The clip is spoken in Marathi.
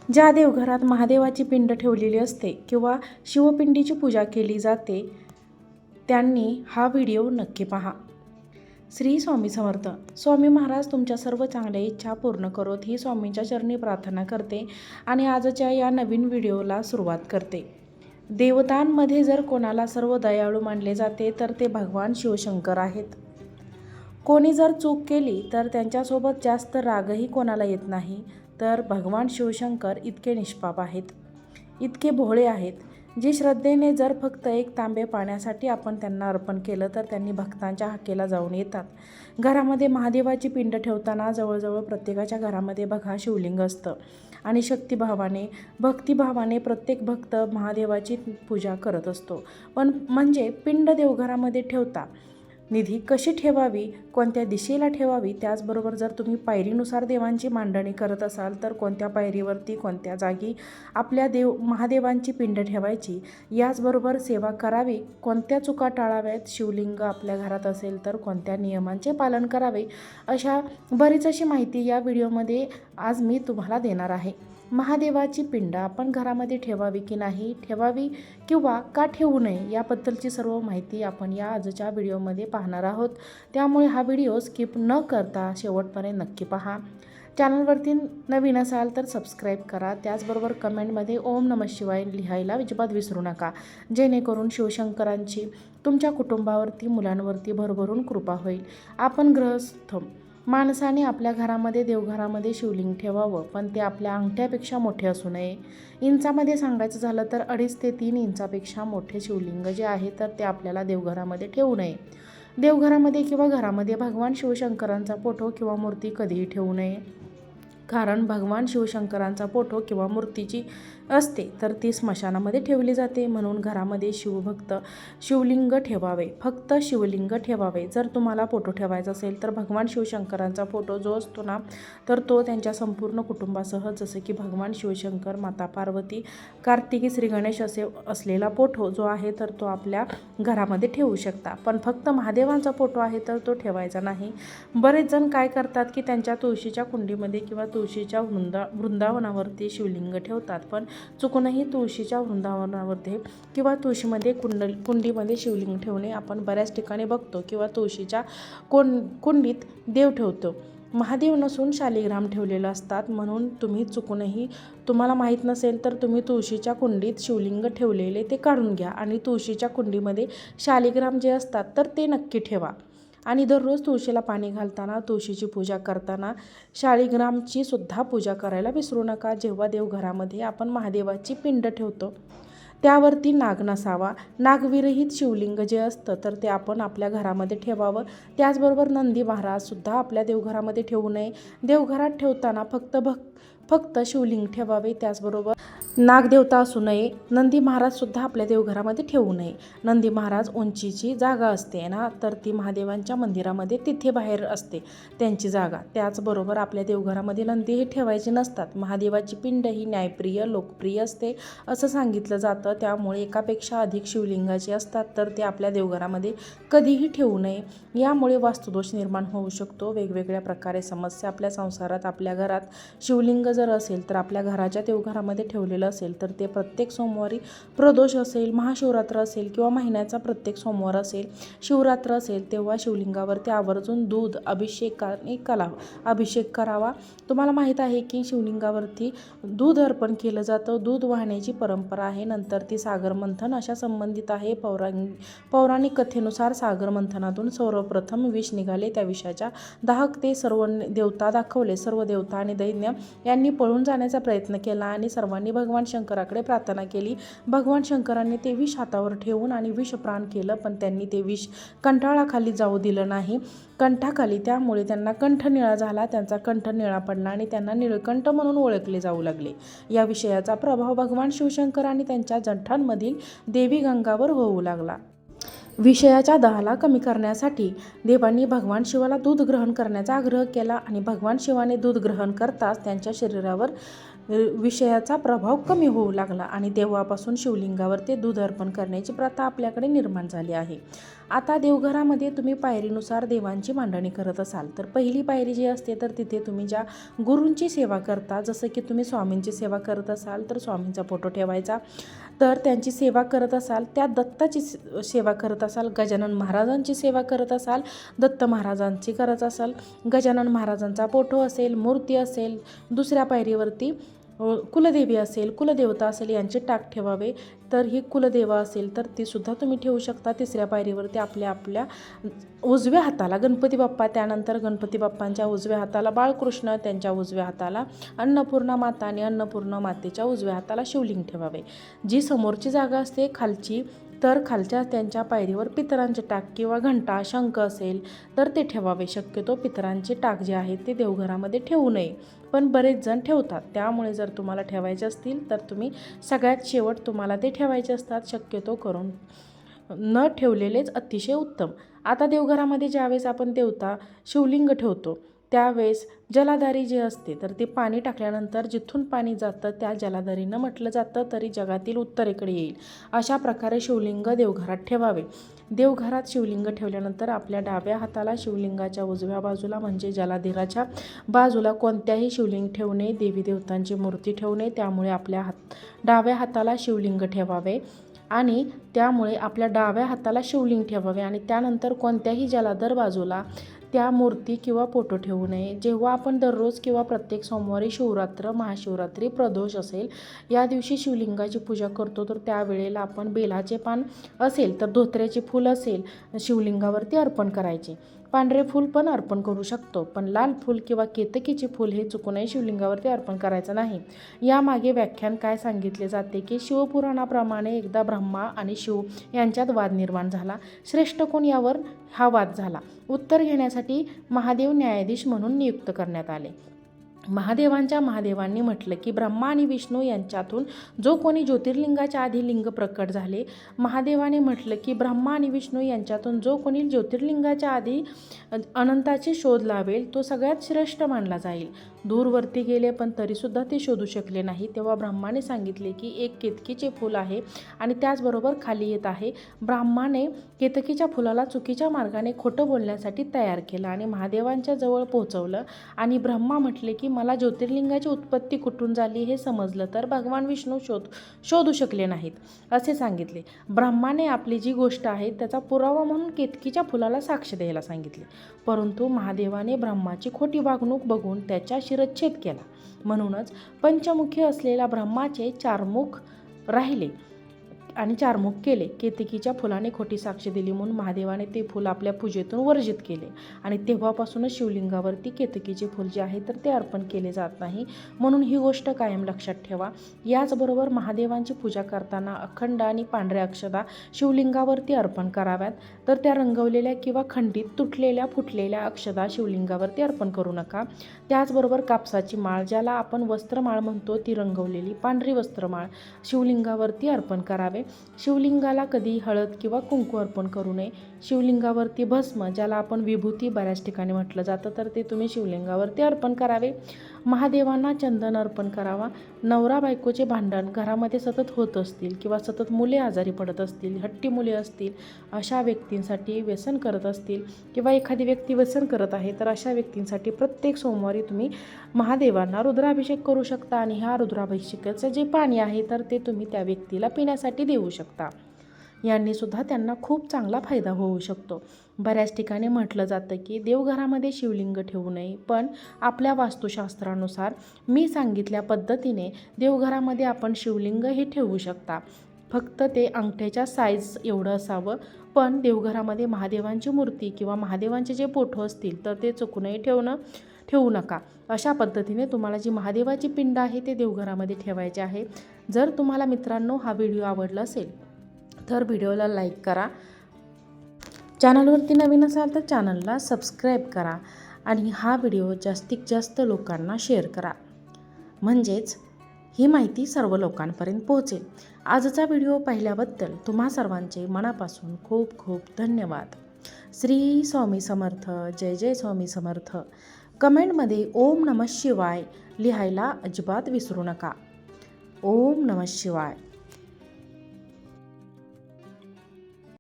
ज्या देवघरात महादेवाची पिंड ठेवलेली असते किंवा शिवपिंडीची पूजा केली जाते त्यांनी हा व्हिडिओ नक्की पहा. श्री स्वामी समर्थ. स्वामी महाराज तुमच्या सर्व चांगल्या इच्छा पूर्ण करोत ही स्वामींच्या चरणी प्रार्थना करते आणि आजच्या या नवीन व्हिडिओला सुरुवात करते. देवतांमध्ये जर कोणाला सर्व दयाळू मानले जाते तर ते भगवान शिवशंकर आहेत. कोणी जर चूक केली तर त्यांच्यासोबत जास्त रागही कोणाला येत नाही. तर भगवान शिवशंकर इतके निष्पाप आहेत, इतके भोळे आहेत, जे श्रद्धेने जर फक्त एक तांबे पाण्यासाठी आपण त्यांना अर्पण केलं तर त्यांनी भक्तांच्या हाकेला जाऊन येतात. घरामध्ये महादेवाची पिंड ठेवताना जवळजवळ प्रत्येकाच्या घरामध्ये बघा शिवलिंग असतं आणि शक्तिभावाने भक्तिभावाने प्रत्येक भक्त महादेवाची पूजा करत असतो. पण म्हणजे पिंड देवघरामध्ये ठेवता निधी कशी ठेवावी, कोणत्या दिशेला ठेवावी, त्याचबरोबर जर तुम्ही पायरीनुसार देवांची मांडणी करत असाल तर कोणत्या पायरीवरती कोणत्या जागी आपल्या महादेवांची पिंड ठेवायची, याचबरोबर सेवा करावी, कोणत्या चुका टाळाव्यात, शिवलिंग आपल्या घरात असेल तर कोणत्या नियमांचे पालन करावे, अशा बरीच अशी माहिती या व्हिडिओमध्ये आज मी तुम्हाला देणार आहे. महादेवाची पिंड आपण घरामध्ये ठेवावी की नाही, ठेवावी किंवा का ठेवू नये, याबद्दलची सर्व माहिती आपण या आजच्या व्हिडिओमध्ये पाहणार आहोत. त्यामुळे हा व्हिडिओ स्किप न करता शेवटपर्यंत नक्की पहा. चॅनलवरती नवीन असाल तर सबस्क्राईब करा. त्याचबरोबर कमेंटमध्ये ओम नमः शिवाय लिहायला अजिबात विसरू नका, जेणेकरून शिवशंकरांची तुमच्या कुटुंबावरती मुलांवरती भरभरून कृपा होईल. आपण गृहस्थ माणसाने आपल्या घरामध्ये देवघरामध्ये शिवलिंग ठेवावं, पण ते आपल्या अंगठ्यापेक्षा मोठे असू नये. इंचामध्ये सांगायचं झालं तर 2.5 ते 3 इंचापेक्षा मोठे शिवलिंग जे आहे तर ते आपल्याला देवघरामध्ये ठेवू नये. देवघरामध्ये किंवा घरामध्ये भगवान शिवशंकरांचा फोटो किंवा मूर्ती कधीही ठेवू नये. कारण भगवान शिवशंकरांचा फोटो किंवा मूर्तीची असते तर ती स्मशानामध्ये ठेवली जाते. म्हणून घरामध्ये शिवभक्त शिवलिंग ठेवावे, फक्त शिवलिंग ठेवावे. जर तुम्हाला फोटो ठेवायचा असेल तर भगवान शिवशंकरांचा फोटो जो असतो ना तर तो त्यांच्या संपूर्ण कुटुंबासह, जसं की भगवान शिवशंकर, माता पार्वती, कार्तिकी, श्री गणेश असे असलेला फोटो जो आहे तर तो आपल्या घरामध्ये ठेवू शकता. पण फक्त महादेवांचा फोटो आहे तर तो ठेवायचा नाही. बरेच जण काय करतात की त्यांच्या तुळशीच्या कुंडीमध्ये किंवा तुळशीच्या वृंदावनावरती शिवलिंग ठेवतात, पण चुकूनही तुळशीच्या वृंदावनामध्ये किंवा तुळशीमध्ये कुंडीमध्ये शिवलिंग ठेवणे आपण बऱ्याच ठिकाणी बघतो किंवा तुळशीच्या कुंडीत देव ठेवतो. महादेव नसून शालिग्राम ठेवलेलं असतात. म्हणून तुम्ही चुकूनही, तुम्हाला माहीत नसेल तर तुम्ही तुळशीच्या कुंडीत शिवलिंग ठेवलेले ते काढून घ्या आणि तुळशीच्या कुंडीमध्ये शालिग्राम जे असतात तर ते नक्की ठेवा. आणि दररोज तुळशीला पाणी घालताना, तुळशीची पूजा करताना शालिग्रामची सुद्धा पूजा करायला विसरू नका. जेव्हा देवघरामध्ये आपण महादेवाची पिंड ठेवतो त्यावरती नाग नसावा. नागविरहित शिवलिंग जे असतं तर ते आपण आपल्या घरामध्ये ठेवावं. त्याचबरोबर नंदी महाराजसुद्धा आपल्या देवघरामध्ये ठेवू नये. देवघरात ठेवताना फक्त शिवलिंग ठेवावे. त्याचबरोबर नागदेवता असू नये. नंदी महाराजसुद्धा आपल्या देवघरामध्ये ठेवू नये. नंदी महाराज उंचीची जागा असते ना तर ती महादेवांच्या मंदिरामध्ये तिथे बाहेर असते त्यांची जागा. त्याचबरोबर आपल्या देवघरामध्ये नंदी हे ठेवायचे नसतात. महादेवाची पिंड ही न्यायप्रिय, लोकप्रिय असते असं सांगितलं जातं. त्यामुळे एकापेक्षा अधिक शिवलिंगाचे असतात तर ते आपल्या देवघरामध्ये कधीही ठेवू नये. यामुळे वास्तुदोष निर्माण होऊ शकतो. वेगवेगळ्या प्रकारे समस्या आपल्या संसारात, आपल्या घरात शिवलिंग जर असेल तर आपल्या घराच्या देवघरामध्ये ठेवलेलं असेल तर ते प्रत्येक सोमवारी, प्रदोष असेल, महाशिवरात्र असेल किंवा महिन्याचा प्रत्येक सोमवार असेल, शिवरात्र असेल, तेव्हा शिवलिंगावरती आवर्जून दूध अभिषेक करावा. तुम्हाला माहीत आहे की शिवलिंगावरती दूध अर्पण केलं जातं. दूध वाहण्याची परंपरा आहे. नंतर ती सागर मंथन अशा संबंधित आहे. पौराणिक कथेनुसार सागर मंथनातून सर्वप्रथम विष निघाले. त्या विषाच्या दाहक सर्व देवता दाखवले. सर्व देवता आणि दैन्य यांनी पळून जाण्याचा प्रयत्न केला आणि सर्वांनी भगवान शंकराकडे प्रार्थना केली. भगवान शंकरांनी ते विष हातावर ठेवून आणि विषप्राण केलं, पण त्यांनी ते विष कंठाळाखाली जाऊ दिलं नाही, कंठाखाली. त्यामुळे त्यांना कंठ निळा झाला. त्यांचा कंठ निळा पडला आणि त्यांना निळकंठ म्हणून ओळखले जाऊ लागले. या विषयाचा प्रभाव भगवान शिवशंकर आणि त्यांच्या जठरांमधील देवी गंगावर होऊ लागला. विषयाच्या दाहाला कमी करण्यासाठी देवांनी भगवान शिवाला दूध ग्रहण करण्याचा आग्रह केला आणि भगवान शिवाने दूध ग्रहण करताच त्यांच्या शरीरावर विषयाचा प्रभाव कमी होऊ लागला आणि तेव्हापासून शिवलिंगावर ते दूध अर्पण करण्याची प्रथा आपल्याकडे निर्माण झाली आहे. आता देवघरामध्ये तुम्ही पायरीनुसार देवांची मांडणी करत असाल तर पहिली पायरी जी असते तर तिथे तुम्ही ज्या गुरूंची सेवा करता, जसं की तुम्ही स्वामींची सेवा करत असाल तर स्वामींचा फोटो ठेवायचा, तर त्यांची सेवा करत असाल त्या दत्ताची सेवा करत असाल, गजानन महाराजांची सेवा करत असाल, दत्त महाराजांची करत असाल, गजानन महाराजांचा फोटो असेल, मूर्ती असेल, दुसऱ्या पायरीवरती कुलदेवी असेल, कुलदेवता असेल यांचे टाक ठेवावे. तर ही कुलदेवा असेल तर तीसुद्धा तुम्ही ठेवू शकता. तिसऱ्या पायरीवरती आपल्या उजव्या हाताला गणपती बाप्पा, त्यानंतर गणपती बाप्पांच्या उजव्या हाताला बाळकृष्ण, त्यांच्या उजव्या हाताला अन्नपूर्णा माता आणि अन्नपूर्णा मातेच्या उजव्या हाताला शिवलिंग ठेवावे. जी समोरची जागा असते खालची, तर खालच्या त्यांच्या पायरीवर पितरांचे टाक किंवा घंटा शंख असेल तर ते ठेवावे. शक्यतो पितरांचे टाक जे आहेत ते देवघरामध्ये ठेवू नये, पण बरेच जण ठेवतात. त्यामुळे जर तुम्हाला ठेवायचे असतील तर तुम्ही सगळ्यात शेवट तुम्हाला ते ठेवायचे असतात. शक्यतो करून न ठेवलेलेच अतिशय उत्तम. आता देवघरामध्ये ज्यावेळेस आपण देवता शिवलिंग ठेवतो त्यावेळेस जलाधारी जे असते तर ते पाणी टाकल्यानंतर जिथून पाणी जातं त्या जलाधारीनं म्हटलं जातं तरी जगातील उत्तरेकडे येईल. अशा प्रकारे शिवलिंग देवघरात ठेवावे. देवघरात शिवलिंग ठेवल्यानंतर आपल्या डाव्या हाताला शिवलिंगाच्या उजव्या बाजूला म्हणजे जलाधाराच्या बाजूला कोणत्याही शिवलिंग ठेवणे, देवी देवतांची मूर्ती ठेवणे, त्यामुळे आपल्या डाव्या हाताला शिवलिंग ठेवावे आणि त्यामुळे आपल्या डाव्या हाताला शिवलिंग ठेवावे आणि त्यानंतर कोणत्याही जलाधार बाजूला त्या मूर्ती किंवा फोटो ठेवू नये. जेव्हा आपण दररोज किंवा प्रत्येक सोमवारी शिवरात्र, महाशिवरात्री, प्रदोष असेल या दिवशी शिवलिंगाची पूजा करतो तर त्यावेळेला आपण बेलाचे पान असेल तर धोत्र्याचे फूल असेल शिवलिंगावरती अर्पण करायचे. पांढरे फूल पण अर्पण करू शकतो, पण लाल फूल किंवा केतकीचे फूल हे चुकूनही शिवलिंगावरती अर्पण करायचं नाही. यामागे व्याख्यान काय सांगितले जाते की शिवपुराणाप्रमाणे एकदा ब्रह्मा आणि शिव यांच्यात वाद निर्माण झाला. श्रेष्ठ कोण यावर हा वाद झाला. उत्तर घेण्यासाठी महादेव न्यायाधीश म्हणून नियुक्त करण्यात आले. महादेवांनी म्हटलं की ब्रह्मा आणि विष्णू यांच्यातून जो कोणी ज्योतिर्लिंगाच्या आधी लिंग प्रकट झाले. महादेवाने म्हटलं की ब्रह्मा आणि विष्णू यांच्यातून जो कोणी ज्योतिर्लिंगाच्या आधी अनंताचे शोध लावेल तो सगळ्यात श्रेष्ठ मानला जाईल. दूरवरती गेले पण तरीसुद्धा ते शोधू शकले नाही. तेव्हा ब्रह्माने सांगितले की एक केतकीचे फूल आहे आणि त्याचबरोबर खाली येत आहे. ब्रह्माने केतकीच्या फुलाला चुकीच्या मार्गाने खोटं बोलण्यासाठी तयार केलं आणि महादेवांच्या जवळ पोहोचवलं आणि ब्रह्मा म्हटले की मला ज्योतिर्लिंगाची उत्पत्ती कुठून झाली हे समजलं तर भगवान विष्णू शोधू शकले नाहीत असे सांगितले. ब्रह्माने आपली जी गोष्ट आहे त्याचा पुरावा म्हणून केतकीच्या फुलाला साक्ष द्यायला सांगितले, परंतु महादेवाने ब्रह्माची खोटी वागणूक बघून त्याच्या शिरच्छेद केला. म्हणूनच पंचमुखी असलेल्या ब्रह्माचे चारमुख राहिले आणि चारमुख केले. केतकीच्या फुलाने खोटी साक्ष दिली म्हणून महादेवाने ते फूल आपल्या पूजेतून वर्जित केले आणि तेव्हापासूनच शिवलिंगावरती केतकीचे फूल जे आहे तर ते अर्पण केले जात नाही. म्हणून ही गोष्ट कायम लक्षात ठेवा. याचबरोबर महादेवांची पूजा करताना अखंड आणि पांढऱ्या अक्षता शिवलिंगावरती अर्पण कराव्यात. तर त्या रंगवलेल्या किंवा खंडित तुटलेल्या फुटलेल्या अक्षता शिवलिंगावरती अर्पण करू नका. त्याचबरोबर कापसाची माळ, ज्याला आपण वस्त्रमाळ म्हणतो, ती रंगवलेली पांढरी वस्त्रमाळ शिवलिंगावरती अर्पण करावे. शिवलिंगाला कधी हळद किंवा कुंकू अर्पण करू नये. शिवलिंगावरती भस्म, ज्याला आपण विभूती बऱ्याच ठिकाणी म्हटलं जातं, तर ते तुम्ही शिवलिंगावरती अर्पण करावे. महादेवांना चंदन अर्पण करावा. नवरा बायकोचे भांडण घरामध्ये सतत होत असतील किंवा सतत मुले आजारी पडत असतील, हट्टी मुले असतील, अशा व्यक्तींसाठी व्यसन करत असतील किंवा एखादी व्यक्ती व्यसन करत आहे तर अशा व्यक्तींसाठी प्रत्येक सोमवारी तुम्ही महादेवांना रुद्राभिषेक करू शकता आणि ह्या रुद्राभिषेकाचं जे पाणी आहे तर ते तुम्ही त्या व्यक्तीला पिण्यासाठी देऊ शकता. यांनी सुद्धा त्यांना खूप चांगला फायदा होऊ शकतो. बऱ्याच ठिकाणी म्हटलं जातं की देवघरामध्ये शिवलिंग ठेवू नये, पण आपल्या वास्तुशास्त्रानुसार मी सांगितल्या पद्धतीने देवघरामध्ये आपण शिवलिंग हे ठेवू शकता. फक्त ते अंगठ्याच्या साईज एवढं असावं. पण देवघरामध्ये महादेवांची मूर्ती किंवा महादेवांचे जे फोटो असतील तर ते चुकूनही ठेवू नका. अशा पद्धतीने तुम्हाला जी महादेवाची पिंड आहे ते देवघरामध्ये ठेवायचे आहे. जर तुम्हाला मित्रांनो हा व्हिडिओ आवडला असेल तर व्हिडिओला लाईक करा. चॅनलवरती नवीन असाल तर चॅनलला सबस्क्राईब करा आणि हा व्हिडिओ जास्तीत जास्त लोकांना शेअर करा, म्हणजेच ही माहिती सर्व लोकांपर्यंत पोहोचेल. आजचा व्हिडिओ पाहिल्याबद्दल तुम्हा सर्वांचे मनापासून खूप खूप धन्यवाद. श्री स्वामी समर्थ. जय जय स्वामी समर्थ. कमेंटमध्ये ओम नमः शिवाय लिहायला अजिबात विसरू नका. ओम नमः शिवाय.